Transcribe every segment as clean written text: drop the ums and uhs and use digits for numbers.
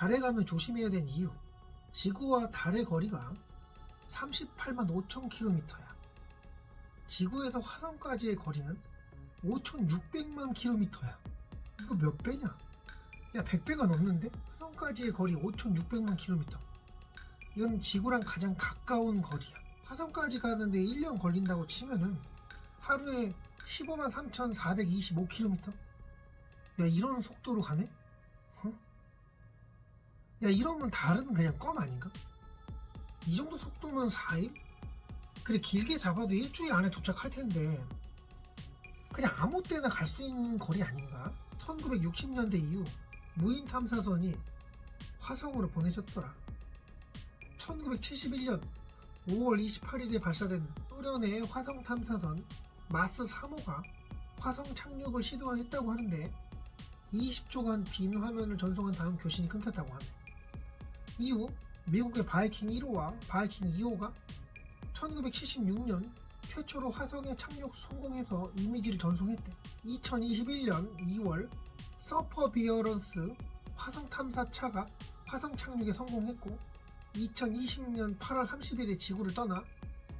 달에 가면 조심해야 되는 이유. 지구와 달의 거리가 38만 5천 km야. 지구에서 화성까지의 거리는 5,600만 km야. 이거 몇 배냐? 야, 100배가 넘는데? 화성까지의 거리 5,600만 km. 이건 지구랑 가장 가까운 거리야. 화성까지 가는데 1년 걸린다고 치면은 하루에 15만 3,425km? 야, 이런 속도로 가네? 야, 이러면 달은 그냥 껌 아닌가? 이 정도 속도면 4일? 그래, 길게 잡아도 일주일 안에 도착할 텐데 그냥 아무 때나 갈 수 있는 거리 아닌가? 1960년대 이후 무인 탐사선이 화성으로 보내졌더라. 1971년 5월 28일에 발사된 소련의 화성 탐사선 마스 3호가 화성 착륙을 시도했다고 하는데 20초간 빈 화면을 전송한 다음 교신이 끊겼다고 하네. 이후 미국의 바이킹 1호와 바이킹 2호가 1976년 최초로 화성에 착륙 성공해서 이미지를 전송했대. 2021년 2월 서퍼비어런스 화성 탐사차가 화성 착륙에 성공했고 2020년 8월 30일에 지구를 떠나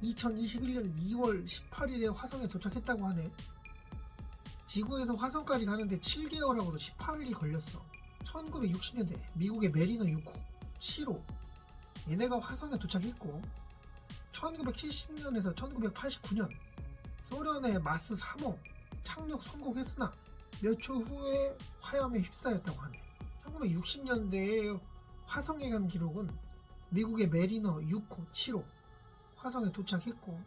2021년 2월 18일에 화성에 도착했다고 하네. 지구에서 화성까지 가는데 7개월하고도 18일이 걸렸어. 1960년대 미국의 메리너 6호, 7호 얘네가 화성에 도착했고 1970년에서 1989년 소련의 마스 3호 착륙 성공했으나 몇 초 후에 화염에 휩싸였다고 하네. 1960년대에 화성에 간 기록은 미국의 메리너 6호, 7호 화성에 도착했고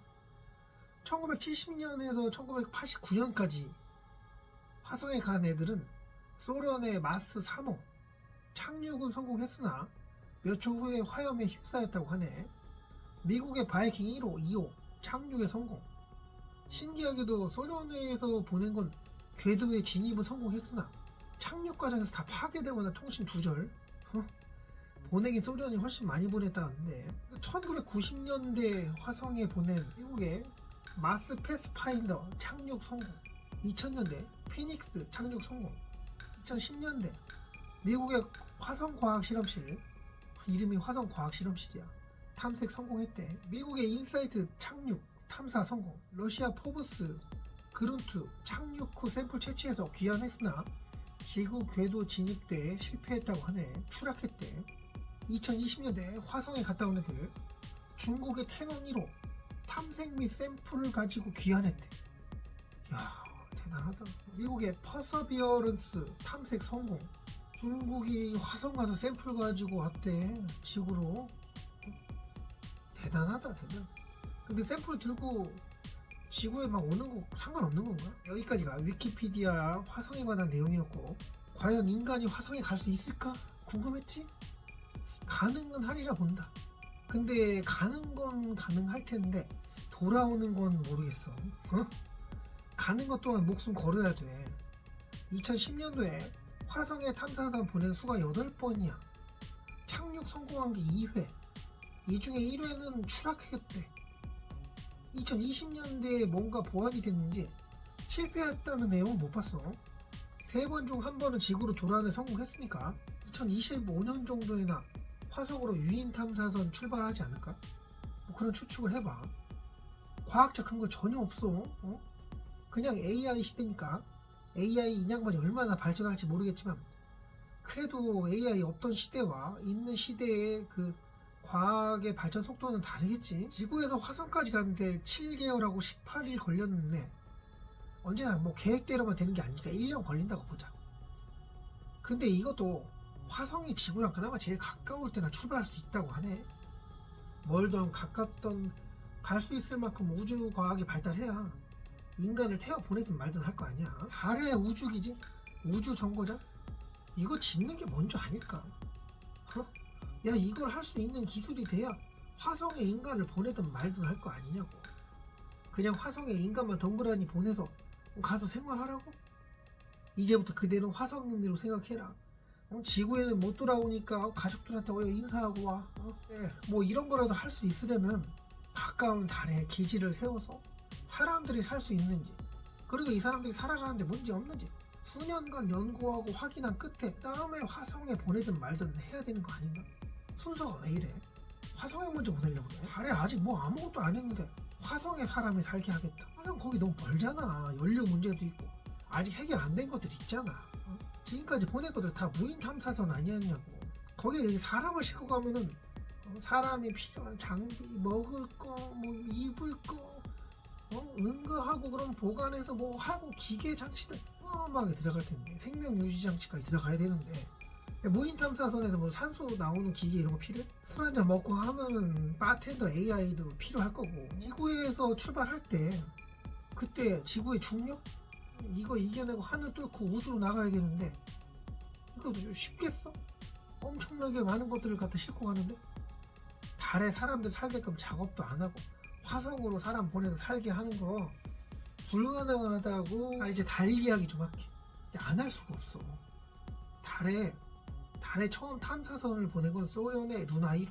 1970년에서 1989년까지 화성에 간 애들은 소련의 마스 3호 착륙은 성공했으나 몇 초 후에 화염에 휩싸였다고 하네. 미국의 바이킹 1호, 2호 착륙에 성공. 신기하게도 소련에서 보낸 건 궤도에 진입은 성공했으나 착륙 과정에서 다 파괴되거나 통신 두절. 보내긴 소련이 훨씬 많이 보냈다는데 1990년대 화성에 보낸 미국의 마스 패스파인더 착륙 성공, 2000년대 피닉스 착륙 성공, 2010년대 미국의 화성과학실험실, 이름이 화성과학실험실이야, 탐색 성공했대. 미국의 인사이트 착륙 탐사 성공. 러시아 포브스 그룬트 착륙 후 샘플 채취해서 귀환했으나 지구 궤도 진입대에 실패했다고 하네. 추락했대. 2020년대 화성에 갔다 온 애들 중국의 캐논 1호 탐색 및 샘플을 가지고 귀환했대. 야, 대단하다. 미국의 퍼서비어런스 탐색 성공. 중국이 화성 가서 샘플 가지고 왔대, 지구로. 대단하다, 대단. 근데 샘플 들고 지구에 막 오는 거 상관없는 건가? 여기까지가 위키피디아 화성에 관한 내용이었고, 과연 인간이 화성에 갈 수 있을까? 궁금했지? 가능은 하리라 본다. 근데 가는 건 가능할 텐데 돌아오는 건 모르겠어. 가는 것 또한 목숨 걸어야 돼. 2010년도에 화성에 탐사선 보낸 수가 8번이야. 착륙 성공한 게 2회. 이 중에 1회는 추락했대. 2020년대에 뭔가 보완이 됐는지 실패했다는 내용은 못 봤어. 3번 중 1번은 지구로 돌아오는 성공했으니까 2025년 정도에나 화성으로 유인 탐사선 출발하지 않을까? 뭐 그런 추측을 해봐. 과학적 근거 전혀 없어. 그냥 AI 시대니까. AI 인양반이 얼마나 발전할지 모르겠지만 그래도 AI 없던 시대와 있는 시대의 그 과학의 발전 속도는 다르겠지. 지구에서 화성까지 가는데 7개월하고 18일 걸렸는데 언제나 뭐 계획대로만 되는 게 아니니까 1년 걸린다고 보자. 근데 이것도 화성이 지구랑 그나마 제일 가까울 때나 출발할 수 있다고 하네. 멀던 가깝던 갈 수 있을 만큼 우주 과학이 발달해야 인간을 태워 보내든 말든 할 거 아니야. 달의 우주기지? 우주 정거장? 이거 짓는 게 먼저 아닐까? 야, 이걸 할 수 있는 기술이 돼야 화성에 인간을 보내든 말든 할 거 아니냐고. 그냥 화성에 인간만 덩그러니 보내서 가서 생활하라고? 이제부터 그대로 화성인으로 생각해라. 지구에는 못 돌아오니까 가족들한테 인사하고 와. 뭐 이런 거라도 할 수 있으려면 가까운 달에 기지를 세워서 사람들이 살 수 있는지, 그리고 이 사람들이 살아가는데 문제 없는지 수년간 연구하고 확인한 끝에 다음에 화성에 보내든 말든 해야 되는 거 아닌가? 순서가 왜 이래? 화성에 먼저 보내려고 그래? 달에 아직 뭐 아무것도 안 했는데 화성에 사람이 살게 하겠다. 화성 거기 너무 멀잖아. 연료 문제도 있고 아직 해결 안 된 것들 있잖아. 지금까지 보낸 것들 다 무인 탐사선 아니었냐고. 거기에 사람을 싣고 가면은 사람이 필요한 장비, 먹을 거, 뭐 입을 거, 응급하고 그럼 보관해서 뭐 하고 기계 장치들 어마어마하게 들어갈 텐데, 생명 유지 장치까지 들어가야 되는데, 무인 탐사선에서 뭐 산소 나오는 기계 이런 거 필요해? 술 한잔 먹고 하면은 바텐더 AI도 필요할 거고. 지구에서 출발할 때 그때 지구의 중력 이거 이겨내고 하늘 뚫고 우주로 나가야 되는데, 이거 좀 쉽겠어? 엄청나게 많은 것들을 갖다 싣고 가는데, 달에 사람들 살게끔 작업도 안 하고 화성으로 사람 보내서 살게 하는 거 불가능하다고. 이제 달 이야기 좀 할게. 안 할 수가 없어. 달에 처음 탐사선을 보낸 건 소련의 루나 1호.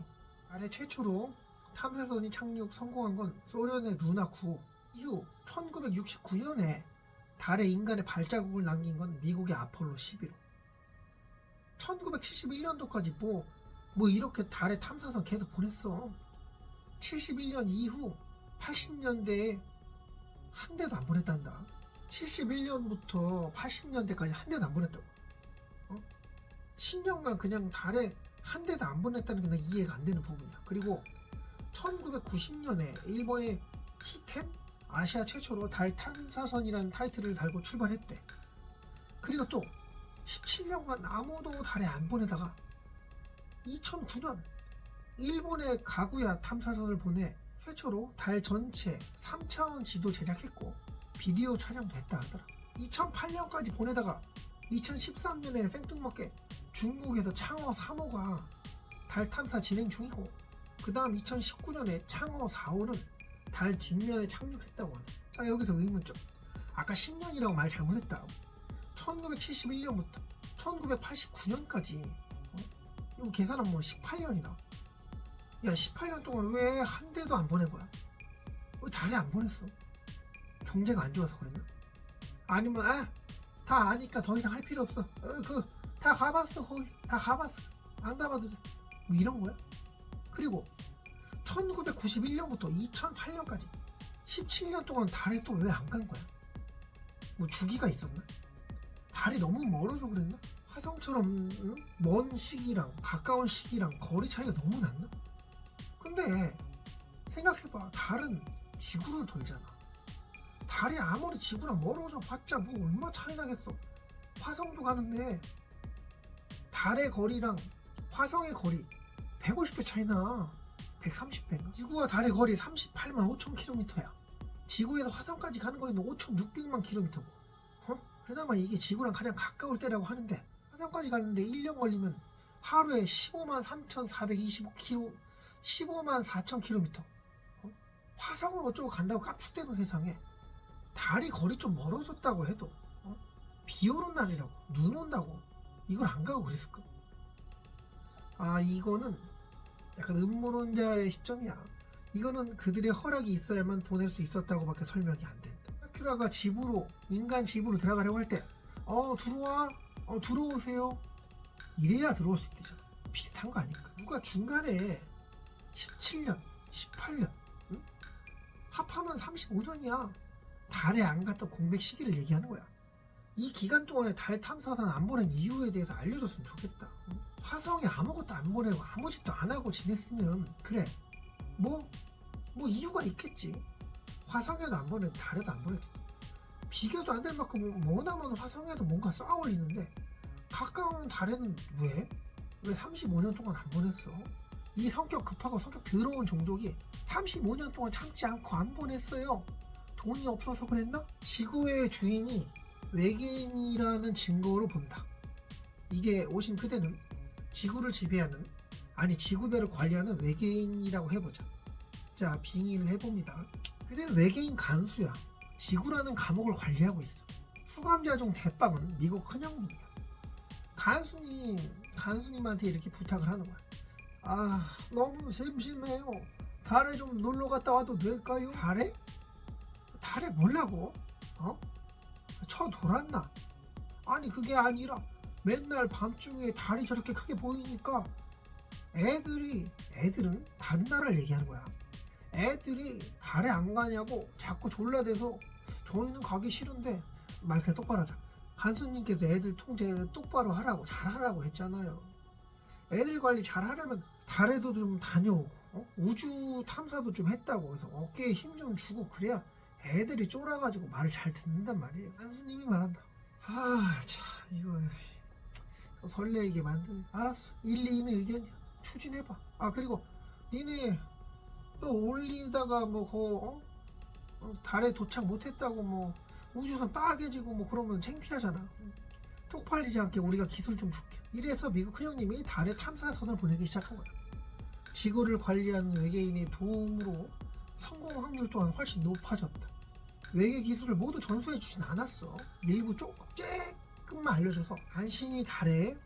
달에 최초로 탐사선이 착륙 성공한 건 소련의 루나 9호. 이후 1969년에 달에 인간의 발자국을 남긴 건 미국의 아폴로 11호. 1971년도까지 뭐 이렇게 달에 탐사선 계속 보냈어. 71년 이후 80년대에 한 대도 안 보냈단다. 71년부터 80년대까지 한 대도 안 보냈다고. 10년간 그냥 달에 한 대도 안 보냈다는 게 난 이해가 안 되는 부분이야. 그리고 1990년에 일본의 히템? 아시아 최초로 달 탐사선이라는 타이틀을 달고 출발했대. 그리고 또 17년간 아무도 달에 안 보내다가 2009년 일본의 가구야 탐사선을 보내 최초로 달 전체 3차원 지도 제작했고 비디오 촬영도 했다 하더라. 2008년까지 보내다가 2013년에 생뚱맞게 중국에서 창어 3호가 달 탐사 진행 중이고, 그 다음 2019년에 창어 4호는 달 뒷면에 착륙했다고 하네. 자, 여기서 의문점. 아까 10년이라고 말 잘못했다. 1971년부터 1989년까지 이거 계산하면 18년이다. 야, 18년 동안 왜 한 대도 안 보낸 거야? 왜 달에 안 보냈어? 경제가 안 좋아서 그랬나? 아니면 다 아니까 더 이상 할 필요 없어. 다 가봤어. 거기 다 가봤어. 안 가봐도 돼. 뭐 이런 거야? 그리고 1991년부터 2008년까지 17년 동안 달에 또 왜 안 간 거야? 뭐 주기가 있었나? 달이 너무 멀어서 그랬나? 화성처럼 먼 시기랑 가까운 시기랑 거리 차이가 너무 났나? 근데 생각해봐. 달은 지구를 돌잖아. 달이 아무리 지구랑 멀어져 봤자 뭐 얼마 차이 나겠어. 화성도 가는데 달의 거리랑 화성의 거리 150배 차이나. 130배인가? 지구와 달의 거리 38만 5천 킬로미터야. 지구에서 화성까지 가는 거리는 5,600만 킬로미터고. 그나마 이게 지구랑 가장 가까울 때라고 하는데, 화성까지 가는데 1년 걸리면 하루에 15만 3,425km, 15만 4천 킬로미터. 화성을 어쩌고 간다고 깝죽대는 세상에 달이 거리 좀 멀어졌다고 해도 비 오는 날이라고 눈 온다고 이걸 안 가고 그랬을까? 이거는 약간 음모론자의 시점이야. 이거는 그들의 허락이 있어야만 보낼 수 있었다고밖에 설명이 안 된다. 드라큘라가 인간 집으로 들어가려고 할 때 들어와, 들어오세요 이래야 들어올 수 있대잖아. 비슷한 거 아닐까? 누가 중간에 17년, 18년 합하면 35년이야 달에 안 갔던 공백 시기를 얘기하는 거야. 이 기간 동안에 달 탐사선 안 보낸 이유에 대해서 알려줬으면 좋겠다. 화성에 아무것도 안 보내고 아무 짓도 안 하고 지냈으면 그래, 뭐 이유가 있겠지. 화성에도 안 보내고 달에도 안 보냈겠지. 비교도 안 될 만큼 머나먼 화성에도 뭔가 쌓아 올리는데 가까운 달에는 왜 35년 동안 안 보냈어? 이 성격 급하고 성격 더러운 종족이 35년 동안 참지 않고 안 보냈어요. 돈이 없어서 그랬나? 지구의 주인이 외계인이라는 증거로 본다. 이게 오신 그대는 지구를 지배하는, 지구별을 관리하는 외계인이라고 해보자. 자, 빙의를 해봅니다. 그대는 외계인 간수야. 지구라는 감옥을 관리하고 있어. 수감자 중 대빵은 미국 큰형님이야. 간수님한테 이렇게 부탁을 하는 거야. 너무 심심해요. 달에 좀 놀러 갔다 와도 될까요? 달에? 달에 뭐라고? 쳐 돌았나? 아니 그게 아니라 맨날 밤중에 달이 저렇게 크게 보이니까 애들은 다른 나라를 얘기하는 거야. 애들이 달에 안 가냐고 자꾸 졸라대서 저희는 가기 싫은데 말 그냥 똑바로 하자. 간수님께서 애들 통제 똑바로 하라고 잘하라고 했잖아요. 애들 관리 잘하려면 달에도 좀 다녀오고 우주 탐사도 좀 했다고 해서 어깨에 힘 좀 주고 그래야 애들이 쫄아가지고 말을 잘 듣는단 말이에요. 간수님이 말한다. 아 참 이거 설레이게 만드네. 알았어, 일리 있는 의견이야. 추진해봐. 아 그리고 니네 또 올리다가 달에 도착 못했다고 뭐 우주선 빠개지고 뭐 그러면 창피하잖아. 쪽팔리지 않게 우리가 기술 좀 줄게. 이래서 미국 큰형님이 달에 탐사선을 보내기 시작한 거야. 지구를 관리하는 외계인의 도움으로 성공 확률 또한 훨씬 높아졌다. 외계 기술을 모두 전수해 주진 않았어. 일부 조금만 알려줘서 간신히 달에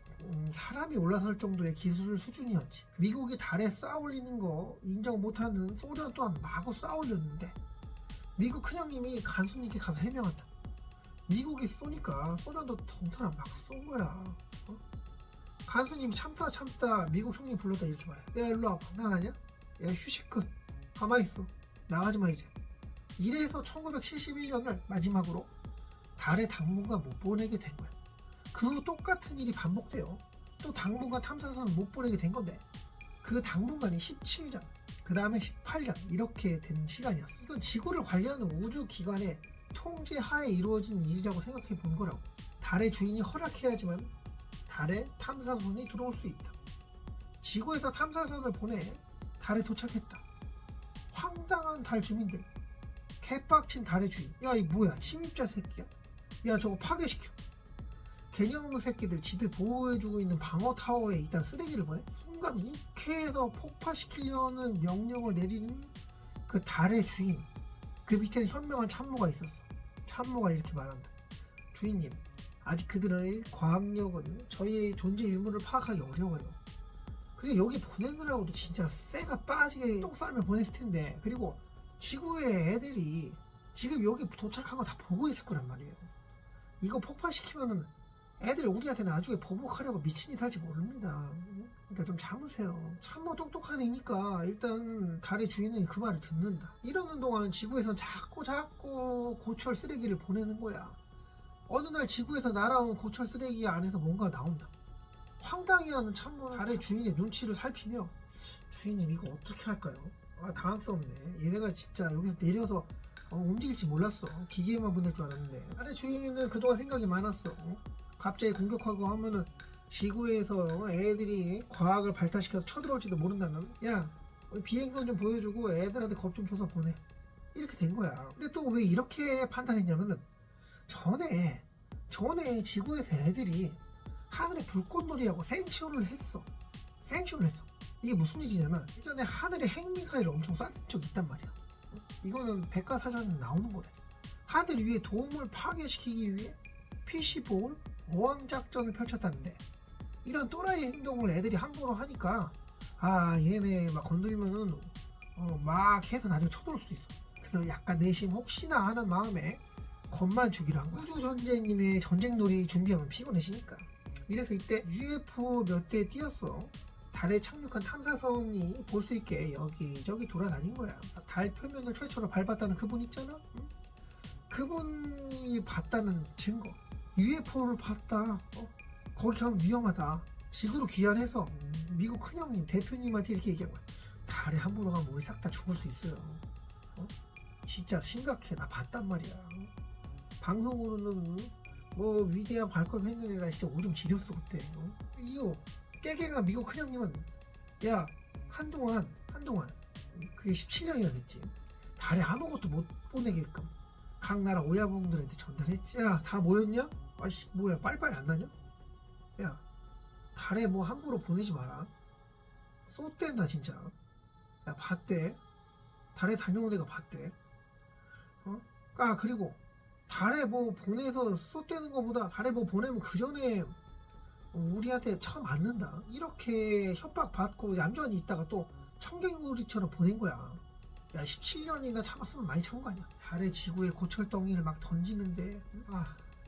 사람이 올라설 정도의 기술 수준이었지. 미국이 달에 쌓아올리는 거 인정 못하는 소련 또한 마구 쌓아올렸는데 미국 큰형님이 간수님께 가서 해명한다. 미국이 쏘니까 소련도 덩달아 막 쏜 거야. 간수님이 참다 미국 형님 불렀다 이렇게 말해. 야 일로 와봐. 난 아냐? 야 휴식 끝. 가만히 있어. 나가지마 이제. 이래서 1971년을 마지막으로 달에 당분간 못 보내게 된 거야. 그 똑같은 일이 반복돼요. 또 당분간 탐사선을 못 보내게 된 건데 그 당분간이 17년, 그 다음에 18년 이렇게 된 시간이었어. 이건 지구를 관리하는 우주기관의 통제 하에 이루어진 일이라고 생각해 본 거라고. 달의 주인이 허락해야지만 달에 탐사선이 들어올 수 있다. 지구에서 탐사선을 보내 달에 도착했다. 황당한 달 주민들, 개빡친 달의 주인. 야 이 뭐야, 침입자 새끼야? 야 저거 파괴시켜. 개념 없는 새끼들, 지들 보호해주고 있는 방어 타워에 일단 쓰레기를 보내. 순간 uk해에서 폭파시키려는 명령을 내리는 그 달의 주인. 그 밑에는 현명한 참모가 있었어. 참모가 이렇게 말한다. 주인님, 아직 그들의 과학력은 저희의 존재 유무를 파악하기 어려워요. 그리고 여기 보내느라고도 진짜 쇠가 빠지게 똥 싸며 보냈을 텐데, 그리고 지구의 애들이 지금 여기 도착한 거 다 보고 있을 거란 말이에요. 이거 폭파시키면은 애들 우리한테 나중에 보복하려고 미친 짓 할지 모릅니다. 그러니까 좀 참으세요. 참모 똑똑한 애니까 일단 달의 주인은 그 말을 듣는다. 이러는 동안 지구에선 자꾸 고철 쓰레기를 보내는 거야. 어느 날 지구에서 날아온 고철 쓰레기 안에서 뭔가 나온다. 황당해하는 참모는 달의 주인의 눈치를 살피며, 주인님 이거 어떻게 할까요? 아 당황스럽네. 얘네가 진짜 여기서 내려서 움직일지 몰랐어. 기계만 보낼 줄 알았는데. 달의 주인은 그동안 생각이 많았어. 갑자기 공격하고 하면은 지구에서 애들이 과학을 발달시켜서 쳐들어올지도 모른다는. 야 비행선 좀 보여주고 애들한테 겁 좀 줘서 보내. 이렇게 된 거야. 근데 또 왜 이렇게 판단했냐면은 전에 지구에서 애들이 하늘에 불꽃놀이하고 생쇼를 했어. 이게 무슨 일이냐면 예전에 하늘에 핵미사일을 엄청 쐈던 적이 있단 말이야. 이거는 백과사전에 나오는 거래. 하늘 위에 도움을 파괴시키기 위해 PC4 어항작전을 펼쳤다는데, 이런 또라이 행동을 애들이 함부로 하니까 아 얘네 막 건드리면은 막 해서 나중에 쳐들어올 수도 있어. 그래서 약간 내심 혹시나 하는 마음에 겁만 주기로 한 거야. 우주전쟁님의 전쟁놀이 준비하면 피곤해지니까. 이래서 이때 UFO 몇 대 띄었어. 달에 착륙한 탐사선이 볼 수 있게 여기저기 돌아다닌 거야. 달 표면을 최초로 밟았다는 그분 있잖아? 응? 그분이 봤다는 증거. UFO를 봤다. 거기 가면 위험하다. 지구로 귀환해서 미국 큰형님 대표님한테 이렇게 얘기한 거야. 달에 함부로 가면 우리 싹 다 죽을 수 있어요. 진짜 심각해. 나 봤단 말이야. 방송으로는 뭐 위대한 발걸음 했는 애가 진짜 오줌 지렸어 그때. 이거 깨갱아 미국 큰형님은 야 한동안 그게 17년이나 됐지. 달에 아무것도 못 보내게끔 각 나라 오야분들한테 전달했지. 야 다 모였냐? 아씨 뭐야 빨리빨리 안 나냐? 야 달에 뭐 함부로 보내지 마라. 쏘댄다 진짜. 야 봤대. 달에 다녀온 애가 봤대. 아 그리고 달에 뭐 보내서 쏘대는 것보다 달에 뭐 보내면 그 전에 우리한테 처음 맞는다. 이렇게 협박받고 얌전히 있다가 또 청개구리처럼 보낸 거야. 야 17년이나 참았으면 많이 참은 거 아니야. 달에 지구에 고철덩이를 막 던지는데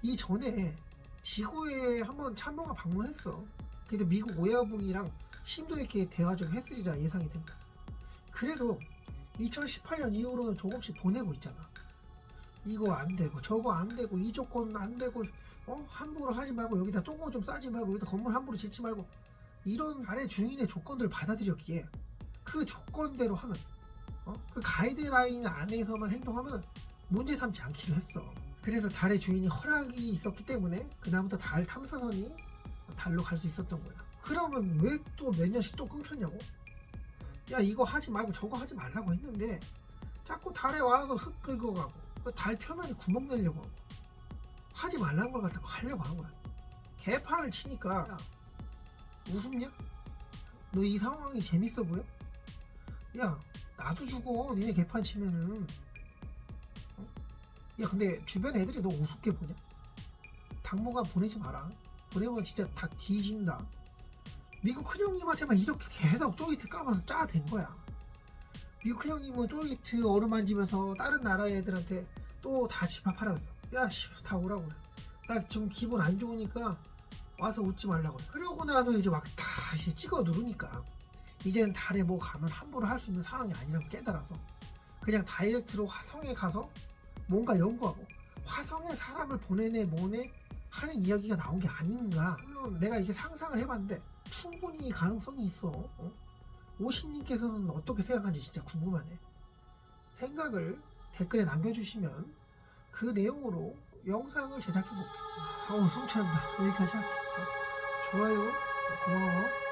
이 전에 지구에 한번 참모가 방문했어. 그래서 미국 오야붕이랑 심도 있게 대화 좀 했으리라 예상이 된다. 그래도 2018년 이후로는 조금씩 보내고 있잖아. 이거 안 되고 저거 안 되고 이 조건 안 되고 함부로 하지 말고 여기다 똥고 좀 싸지 말고 여기다 건물 함부로 짓지 말고 이런 아래 주인의 조건들을 받아들였기에 그 조건대로 하면 그 가이드라인 안에서만 행동하면 문제 삼지 않기로 했어. 그래서 달의 주인이 허락이 있었기 때문에 그다음부터 달 탐사선이 달로 갈 수 있었던 거야. 그러면 왜 또 몇 년씩 또 끊겼냐고? 야 이거 하지 말고 저거 하지 말라고 했는데 자꾸 달에 와서 흙 긁어가고 그 달 표면에 구멍 내려고 하고 하지 말라는 걸 갖다가 하려고 하는 거야. 개판을 치니까 야, 우습냐? 너 이 상황이 재밌어 보여? 야 나도 죽어 니네 개판 치면은. 야 근데 주변 애들이 너 우습게 보냐? 당분간 보내지 마라. 보내면 진짜 다 뒤진다. 미국 큰형님한테만 이렇게 계속 쪼이트 까면서 짜댄 거야. 미국 큰형님은 쪼이트 어루만지면서 다른 나라 애들한테 또 다 집합하라고 했어. 야 씨 다 오라고 그래. 나 지금 기분 안 좋으니까 와서 웃지 말라고 그래. 그러고 나서 이제 막 다 이제 찍어 누르니까 이제는 달에 뭐 가면 함부로 할 수 있는 상황이 아니라고 깨달아서 그냥 다이렉트로 화성에 가서 뭔가 연구하고 화성에 사람을 보내네 뭐네 하는 이야기가 나온 게 아닌가. 물론 내가 이렇게 상상을 해봤는데 충분히 가능성이 있어. 오신님께서는 어떻게 생각하는지 진짜 궁금하네. 생각을 댓글에 남겨주시면 그 내용으로 영상을 제작해볼게. 숨찬다. 여기까지 할게. 좋아요 고마워.